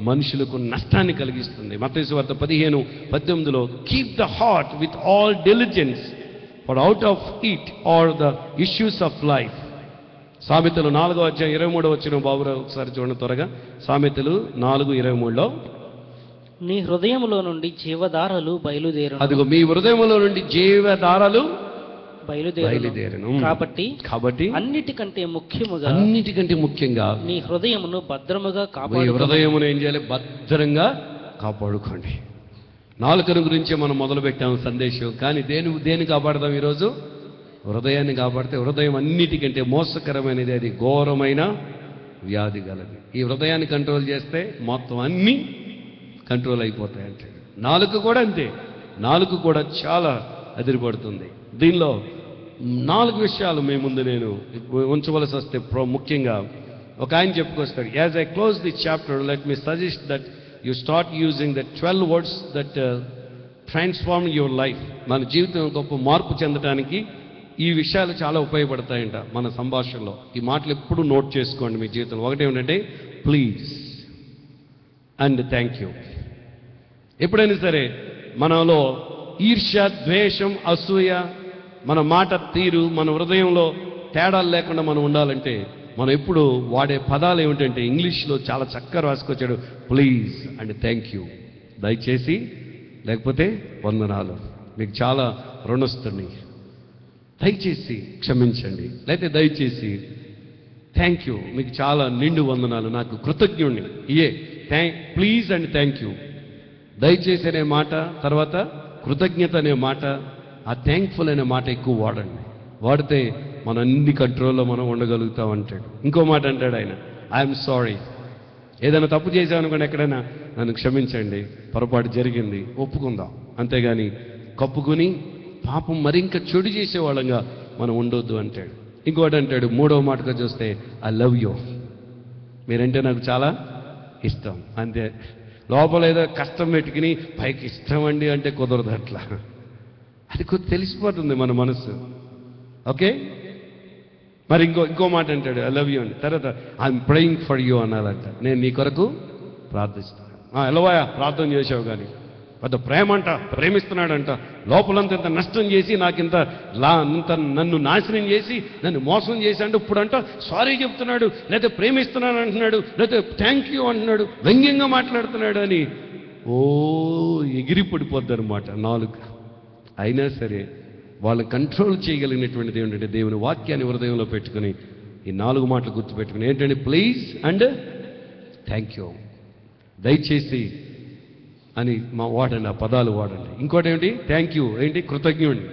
మనుషులకు నష్టాన్ని కలిగిస్తుంది. మత్తయి సువార్త 15:18 keep the heart with all diligence for out of it or the issues of life. సామెతలు 4:23 బాబురావు ఒకసారి చూడండి త్వరగా. సామెతలు 4:23 నీ హృదయములో నుండి జీవధారలు బయలుదేరు. అదిగో మీ హృదయములో నుండి జీవధారలు బయలుదేరును. కాబట్టి అన్నిటికంటే ముఖ్యంగా నీ హృదయమును భద్రముగా కాపాడు. హృదయమును ఏం చేయాలి? భద్రంగా కాపాడుకోండి. నాలుకను గురించి మనం మొదలు పెట్టాము సందేశం. కానీ దేని కాపాడదాం ఈరోజు? హృదయాన్ని కాపాడితే హృదయం అన్నిటికంటే మోసకరమైనది, అది ఘోరమైన వ్యాధి గలది. ఈ హృదయాన్ని కంట్రోల్ చేస్తే మొత్తం అన్నీ కంట్రోల్ అయిపోతాయి అంటే. నాలుక కూడా అంతే. నాలుక కూడా చాలా అదిరిపడుతుంది. దీనిలో 4 విషయాలు మీ ముందు నేను ఉంచవలసి వస్తే ముఖ్యంగా ఒక ఆయన చెప్పుకొస్తాడు. As I close the chapter let me suggest that you start using the 12 words that transform your life. మన జీవితం గొప్ప మార్పు చెందడానికి ఈ విషయాలు చాలా ఉపయోగపడతాయంట మన సంభాషణలో. ఈ మాటలు ఎప్పుడు నోట్ చేసుకోండి మీ జీవితంలో. ఒకటి ఏమిటంటే ప్లీజ్ అండ్ థ్యాంక్ యూ. ఎప్పుడైనా సరే మనలో ఈర్ష్య, ద్వేషం, అసూయ, మన మాట తీరు, మన హృదయంలో తేడాలు లేకుండా మనం ఉండాలంటే మనం ఎప్పుడు వాడే పదాలు ఏమిటంటే ఇంగ్లీష్లో చాలా చక్కగా రాసుకొచ్చాడు. Please and thank you. దయచేసి, లేకపోతే వందనాలు, మీకు చాలా రుణస్తుని. దయచేసి క్షమించండి, లేకపోతే దయచేసి థ్యాంక్ యూ, మీకు చాలా నిండు వందనాలు, నాకు కృతజ్ఞుణ్ణి. Please and thank you. దయచేసి అనే మాట, తర్వాత కృతజ్ఞత అనే మాట, ఆ థ్యాంక్ఫుల్ అనే మాట ఎక్కువ వాడండి. వాడితే మన అన్ని కంట్రోల్లో మనం ఉండగలుగుతాం అంటాడు. ఇంకో మాట అంటాడు ఆయన, ఐఎమ్ సారీ. ఏదైనా తప్పు చేసామనుకోండి, ఎక్కడైనా నన్ను క్షమించండి, పొరపాటు జరిగింది, ఒప్పుకుందాం. అంతేగాని కప్పుకొని పాపం మరింక చెడు చేసేవాళ్ళంగా మనం ఉండొద్దు అంటాడు. ఇంకోటి అంటాడు, 3వ మాటగా చూస్తే ఐ లవ్ యూ, మీరంటే నాకు చాలా ఇష్టం. అంతే. లోపల ఏదో కష్టం పెట్టుకుని పైకి ఇష్టం అండి అంటే కుదరదు. అట్లా అది తెలిసిపోతుంది మన మనసు. ఓకే. మరి ఇంకో మాట అంటాడు, ఐ లవ్ యూ అండి. తర్వాత ఐఎమ్ ప్రేయింగ్ ఫర్ యూ అనాలంట, నేను నీ కొరకు ప్రార్థిస్తాను. ఎలవాయా ప్రార్థన చేసావు, కానీ పెద్ద ప్రేమ అంట, ప్రేమిస్తున్నాడంట, లోపలంత ఇంత నష్టం చేసి నాకింత నన్ను నాశనం చేసి నన్ను మోసం చేసి అంటే ఇప్పుడంట సారీ చెప్తున్నాడు, లేకపోతే ప్రేమిస్తున్నాను అంటున్నాడు, లేకపోతే థ్యాంక్ యూ అంటున్నాడు, వ్యంగ్యంగా మాట్లాడుతున్నాడు అని ఎగిరి పడిపోద్ది అనమాట నాలుక. అయినా సరే వాళ్ళని కంట్రోల్ చేయగలిగినటువంటిది ఏంటంటే దేవుని వాక్యాన్ని హృదయంలో పెట్టుకుని ఈ 4 మాటలు గుర్తుపెట్టుకుని ఏంటంటే ప్లీజ్ అండ్ థ్యాంక్ యూ, దయచేసి అని వాడండి, ఆ పదాలు వాడండి. ఇంకోటి ఏంటి? థ్యాంక్ యూ ఏంటి? కృతజ్ఞుడి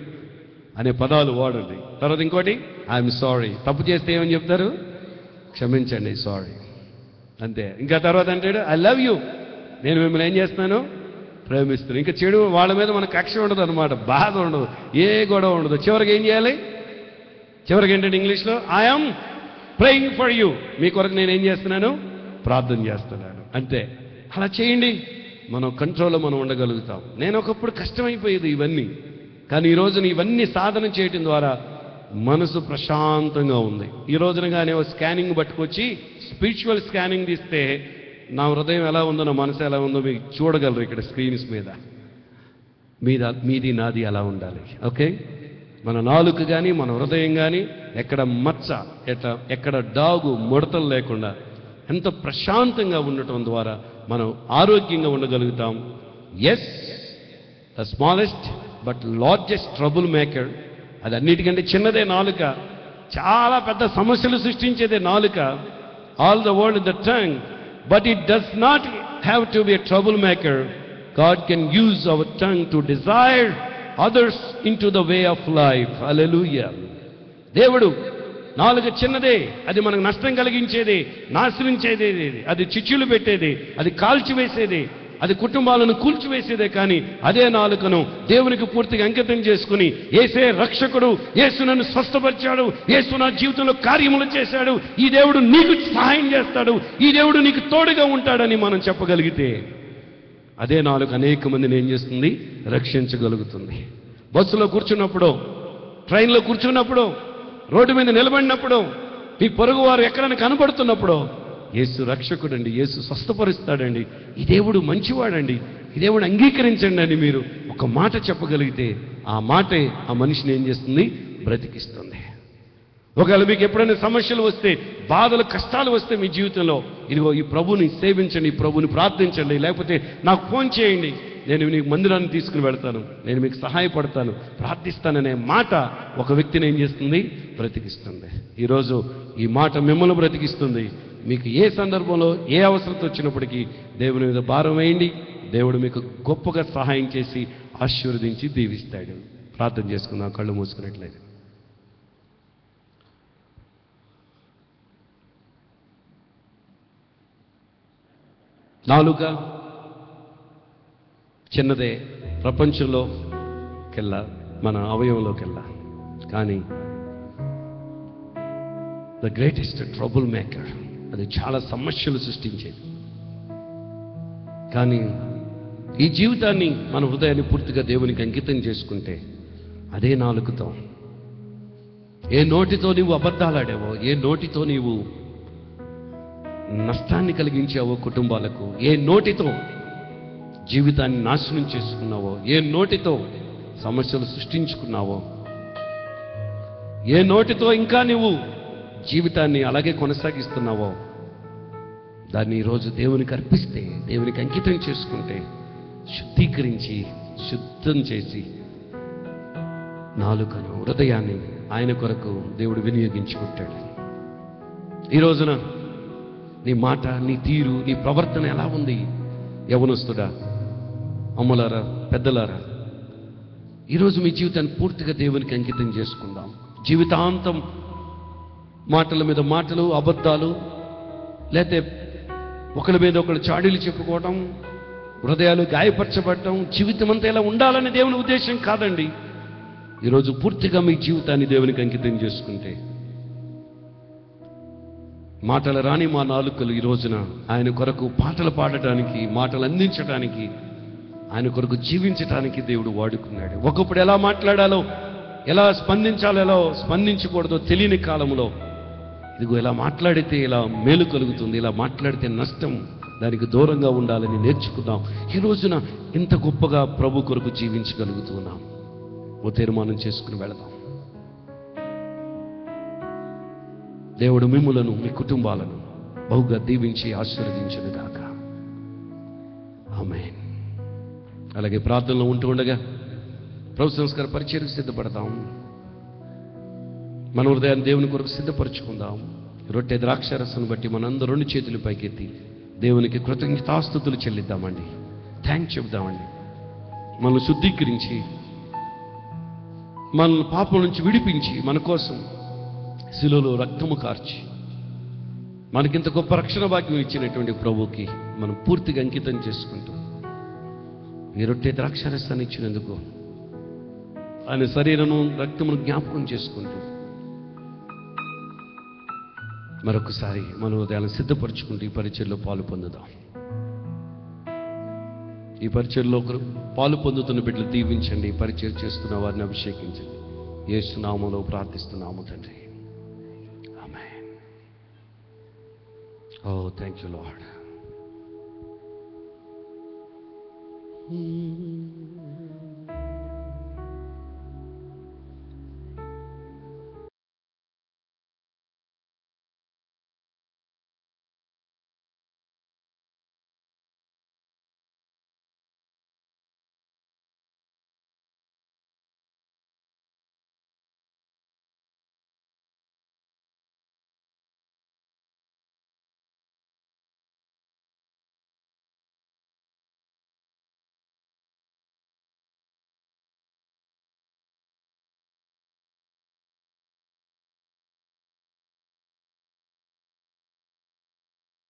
అనే పదాలు వాడండి. తర్వాత ఇంకోటి ఐఎమ్ సారీ, తప్పు చేస్తే ఏమని చెప్తారు? క్షమించండి, సారీ, అంతే. ఇంకా తర్వాత అంటాడు ఐ లవ్ యూ, నేను మిమ్మల్ని ఏం చేస్తున్నాను? ప్రేమిస్తున్నాను. ఇంకా చెడు వాళ్ళ మీద మనకు కక్ష ఉండదు అనమాట, బాధ ఉండదు, ఏ గొడవ ఉండదు. చివరికి ఏం చేయాలి? చివరికి ఏంటంటే ఇంగ్లీష్లో ఐఎమ్ ప్రేయింగ్ ఫర్ యూ, మీ కొరకు నేను ఏం చేస్తున్నాను? ప్రార్థన చేస్తున్నాను. అంతే. అలా చేయండి, మనం కంట్రోల్లో మనం ఉండగలుగుతాం. నేను ఒకప్పుడు కష్టమైపోయేది ఇవన్నీ, కానీ ఈ రోజున ఇవన్నీ సాధన చేయటం ద్వారా మనసు ప్రశాంతంగా ఉంది. ఈ రోజున కానీ స్కానింగ్ పట్టుకొచ్చి స్పిరిచువల్ స్కానింగ్ తీస్తే నా హృదయం ఎలా ఉందో, నా మనసు ఎలా ఉందో మీకు చూడగలరు ఇక్కడ స్క్రీన్స్ మీద. మీది నాది అలా ఉండాలి. ఓకే. మన నాలుక కానీ మన హృదయం కానీ ఎక్కడ మచ్చ, ఎక్కడ డాగు ముడతలు లేకుండా ఎంత ప్రశాంతంగా ఉండటం ద్వారా మనం ఆరోగ్యంగా ఉండగలుగుతాం. Yes, the smallest but largest trouble maker, అది అన్నిటికంటే చిన్నదే నాలుక, చాలా పెద్ద సమస్యలు సృష్టించేదే నాలుక. All the world the tongue, but it does not have to be a trouble maker God can use our tongue to desire others into the way of life. Hallelujah. దేవుడు నాలుక చిన్నదే, అది మనకు నష్టం కలిగించేది, నాశనించేది, అది చిచ్చులు పెట్టేది, అది కాల్చివేసేది, అది కుటుంబాలను కూల్చివేసేదే. కానీ అదే నాలుకను దేవునికి పూర్తిగా అంకితం చేసుకుని, యేసే రక్షకుడు, యేసు నన్ను స్వస్థపరిచాడు, యేసు నా జీవితంలో కార్యములు చేశాడు, ఈ దేవుడు నీకు సహాయం చేస్తాడు, ఈ దేవుడు నీకు తోడుగా ఉంటాడని మనం చెప్పగలిగితే, అదే నాలుక అనేక మందిని ఏం చేస్తుంది? రక్షించగలుగుతుంది. బస్సులో కూర్చున్నప్పుడు, ట్రైన్లో కూర్చున్నప్పుడు, రోడ్డు మీద నిలబడినప్పుడు, మీ పొరుగు వారు ఎక్కడైనా కనబడుతున్నప్పుడు, యేసు రక్షకుడండి, యేసు స్వస్థపరుస్తాడండి, ఈ దేవుడు మంచివాడండి, ఈ దేవుడు అంగీకరించండి అని మీరు ఒక మాట చెప్పగలిగితే, ఆ మాటే ఆ మనిషిని ఏం చేస్తుంది? బ్రతికిస్తుంది. ఒకవేళ మీకు ఎప్పుడైనా సమస్యలు వస్తే, బాధలు, కష్టాలు వస్తే మీ జీవితంలో, ఇదిగో ఈ ప్రభుని సేవించండి, ఈ ప్రభుని ప్రార్థించండి, లేకపోతే నాకు ఫోన్ చేయండి, నేను మీకు మందిరాన్ని తీసుకుని వెళ్తాను, నేను మీకు సహాయపడతాను, ప్రార్థిస్తాననే మాట ఒక వ్యక్తిని ఏం చేస్తుంది? బ్రతికిస్తుంది. ఈరోజు ఈ మాట మిమ్మల్ని బ్రతికిస్తుంది. మీకు ఏ సందర్భంలో ఏ అవసరత వచ్చినప్పటికీ దేవుని మీద భారం వేయండి, దేవుడు మీకు గొప్పగా సహాయం చేసి ఆశీర్వదించి దీవిస్తాడు. ప్రార్థన చేసుకుందాం కళ్ళు మూసుకున్నట్లయితే. నాలుక చిన్నదే, ప్రపంచంలోకెల్లా, మన అవయవంలోకెల్లా, కానీ ద గ్రేటెస్ట్ ట్రబుల్ మేకర్, అది చాలా సమస్యలు సృష్టించేది. కానీ ఈ జీవితాన్ని, మన హృదయాన్ని పూర్తిగా దేవునికి అంకితం చేసుకుంటే, అదే నాలుకతో, ఏ నోటితో నీవు అబద్ధాలాడావో, ఏ నోటితో నీవు నష్టాన్ని కలిగించావో కుటుంబాలకు, ఏ నోటితో జీవితాన్ని నాశనం చేసుకున్నావో, ఏ నోటితో సమస్యలు సృష్టించుకున్నావో, ఏ నోటితో ఇంకా నువ్వు జీవితాన్ని అలాగే కొనసాగిస్తున్నావో, దాన్ని ఈరోజు దేవునికి అర్పిస్తే, దేవునికి అంకితం చేసుకుంటే, శుద్ధీకరించి శుద్ధం చేసి నాలుకను, హృదయాన్ని ఆయన కొరకు దేవుడు వినియోగించుకుంటాడు. ఈ రోజున నీ మాట, నీ తీరు, నీ ప్రవర్తన ఎలా ఉంది? యవనస్తుడా, అమ్మలారా, పెద్దలారా, ఈరోజు మీ జీవితాన్ని పూర్తిగా దేవునికి అంకితం చేసుకుందాం. జీవితాంతం మాటల మీద మాటలు, అబద్ధాలు, లేకపోతే ఒకరి మీద ఒకరు చాడీలు చెప్పుకోవటం, హృదయాలు గాయపరచబడటం, జీవితం అంతా ఇలా ఉండాలని దేవుని ఉద్దేశం కాదండి. ఈరోజు పూర్తిగా మీ జీవితాన్ని దేవునికి అంకితం చేసుకుంటే, మాటలు రాని మా నాలుకలు ఈ రోజున ఆయన కొరకు పాటలు పాడటానికి, మాటలు అందించడానికి, ఆయన కొరకు జీవించటానికి దేవుడు వాడుకున్నాడు. ఒకప్పుడు ఎలా మాట్లాడాలో, ఎలా స్పందించాలో, ఎలా స్పందించకూడదో తెలియని కాలంలో, ఇదిగో ఇలా మాట్లాడితే ఇలా మేలు కలుగుతుంది, ఇలా మాట్లాడితే నష్టం, దానికి దూరంగా ఉండాలని నేర్చుకుందాం. ఈ రోజున ఇంత గొప్పగా ప్రభు కొరకు జీవించగలుగుతున్నాం. ఓ తీర్మానం చేసుకుని వెళదాం. దేవుడు మిమ్ములను, మీ కుటుంబాలను బహుగా దీవించి ఆశీర్వదించును గాక. ఆమేన్. అలాగే ప్రార్థనలో ఉంటూ ఉండగా ప్రభు సంస్కార పరిచర్యకు సిద్ధపడతాం. మన హృదయాన్ని దేవుని కొరకు సిద్ధపరచుకుందాం. రొట్టె ద్రాక్షరసం బట్టి మనందరూ రెండు చేతులు పైకెత్తి దేవునికి కృతజ్ఞతాస్తుతులు చెల్లిద్దామండి. థ్యాంక్స్ చెప్దామండి. మనల్ని శుద్ధీకరించి, మనల్ని పాపం నుంచి విడిపించి, మన కోసం శిలువలో రక్తము కార్చి మనకింత గొప్ప రక్షణ భాగ్యం ఇచ్చినటువంటి ప్రభువుకి మనం పూర్తిగా అంకితం చేసుకుంటూ, ఈ రొట్టె ద్రాక్షరసాన్ని ఇచ్చినందుకు ఆయన శరీరము రక్తమును జ్ఞాపకం చేసుకుంటూ మరొకసారి మన హృదయాలను సిద్ధపరచుకుంటూ ఈ పరిచర్లో పాలు పొందుదాం. ఈ పరిచర్లో పాలు పొందుతున్న బిడ్డలు దీవించండి. ఈ పరిచర్య చేస్తున్న వారిని అభిషేకించండి. యేసు నామములో ప్రార్థిస్తున్నాము తండ్రి. ఆమేన్. ఓ థ్యాంక్ యూ లార్డ్.